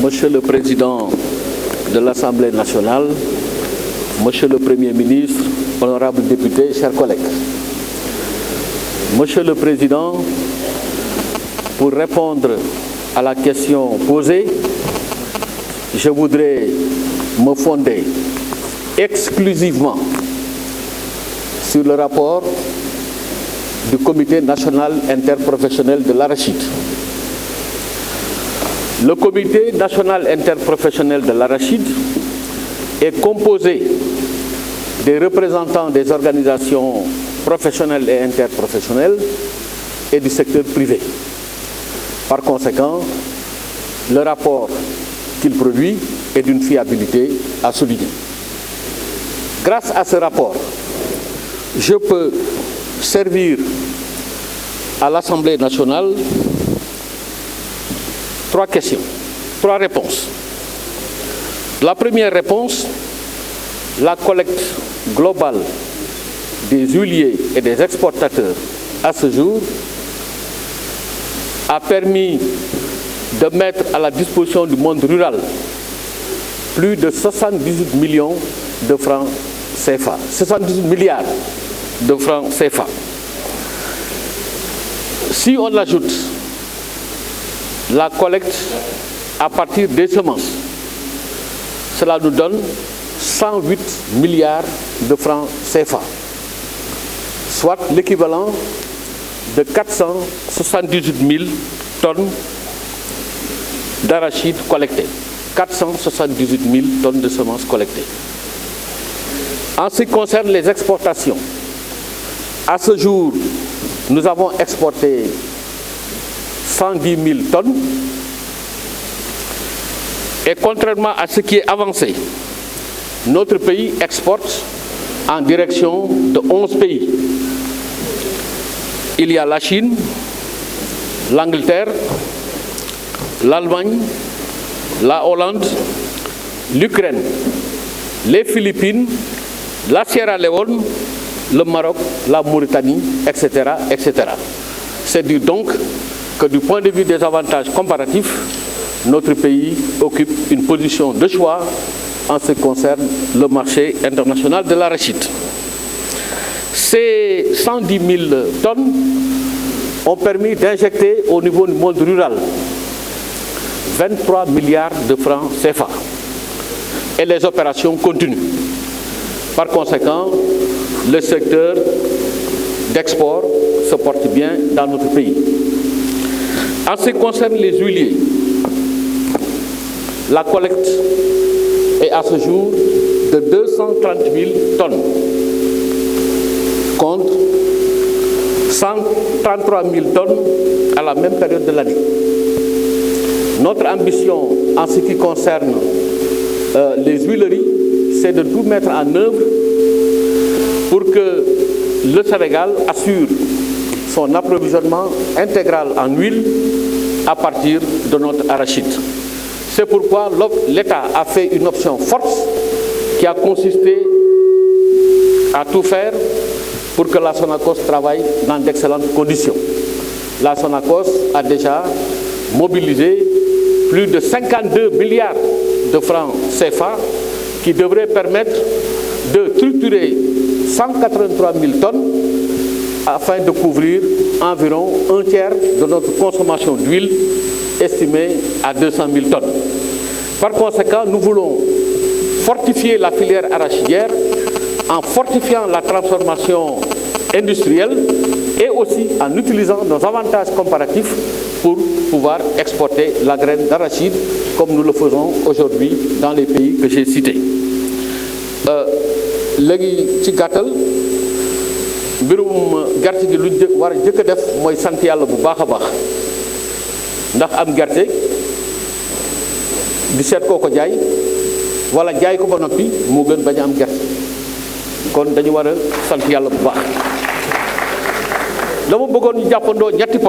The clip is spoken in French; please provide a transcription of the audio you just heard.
Monsieur le Président de l'Assemblée nationale, Monsieur le Premier ministre, honorables députés, chers collègues. Monsieur le Président, pour répondre à la question posée, je voudrais me fonder exclusivement sur le rapport du Comité national interprofessionnel de l'arachide. Le Comité national interprofessionnel de l'arachide est composé des représentants des organisations professionnelles et interprofessionnelles et du secteur privé. Par conséquent, le rapport qu'il produit est d'une fiabilité à souligner. Grâce à ce rapport, je peux servir à l'Assemblée nationale trois réponses. La première réponse, la collecte globale des huiliers et des exportateurs à ce jour a permis de mettre à la disposition du monde rural plus de 78 millions de francs CFA, 78 milliards de francs CFA. Si on ajoute la collecte à partir des semences, cela nous donne 108 milliards de francs CFA, soit l'équivalent de 478 000 tonnes d'arachide collectées. 478 000 tonnes de semences collectées. En ce qui concerne les exportations, à ce jour, nous avons exporté 110 000 tonnes et contrairement à ce qui est avancé, notre pays exporte en direction de 11 pays. Il y a la Chine, l'Angleterre, l'Allemagne, la Hollande, l'Ukraine, les Philippines, la Sierra Leone, le Maroc, la Mauritanie, etc., etc. C'est dire donc que du point de vue des avantages comparatifs, notre pays occupe une position de choix en ce qui concerne le marché international de l'arachide. Ces 110 000 tonnes ont permis d'injecter au niveau du monde rural 23 milliards de francs CFA. Et les opérations continuent. Par conséquent, le secteur d'export se porte bien dans notre pays. En ce qui concerne les huiliers, la collecte est à ce jour de 230 000 tonnes contre 133 000 tonnes à la même période de l'année. Notre ambition en ce qui concerne les huileries, c'est de tout mettre en œuvre pour que le Sénégal assure son approvisionnement intégral en huile à partir de notre arachide. C'est pourquoi l'État a fait une option forte qui a consisté à tout faire pour que la Sonacos travaille dans d'excellentes conditions. La Sonacos a déjà mobilisé plus de 52 milliards de francs CFA qui devraient permettre de structurer 183 000 tonnes afin de couvrir environ un tiers de notre consommation d'huile estimée à 200 000 tonnes. Par conséquent, nous voulons fortifier la filière arachidière en fortifiant la transformation industrielle et aussi en utilisant nos avantages comparatifs pour pouvoir exporter la graine d'arachide comme nous le faisons aujourd'hui dans les pays que j'ai cités. Léegi ci gàttal mbirum gerte gi lu war a jëkk a def mooy sant yàlla bu baax a baax ndax am gerte di seet koo ko jaay wala jaay ko ba noppi moo gën bañ a am gerte kon dañu war a sant yàlla bu baax. dama bëggoon ñu jàppandoo ñetti poñ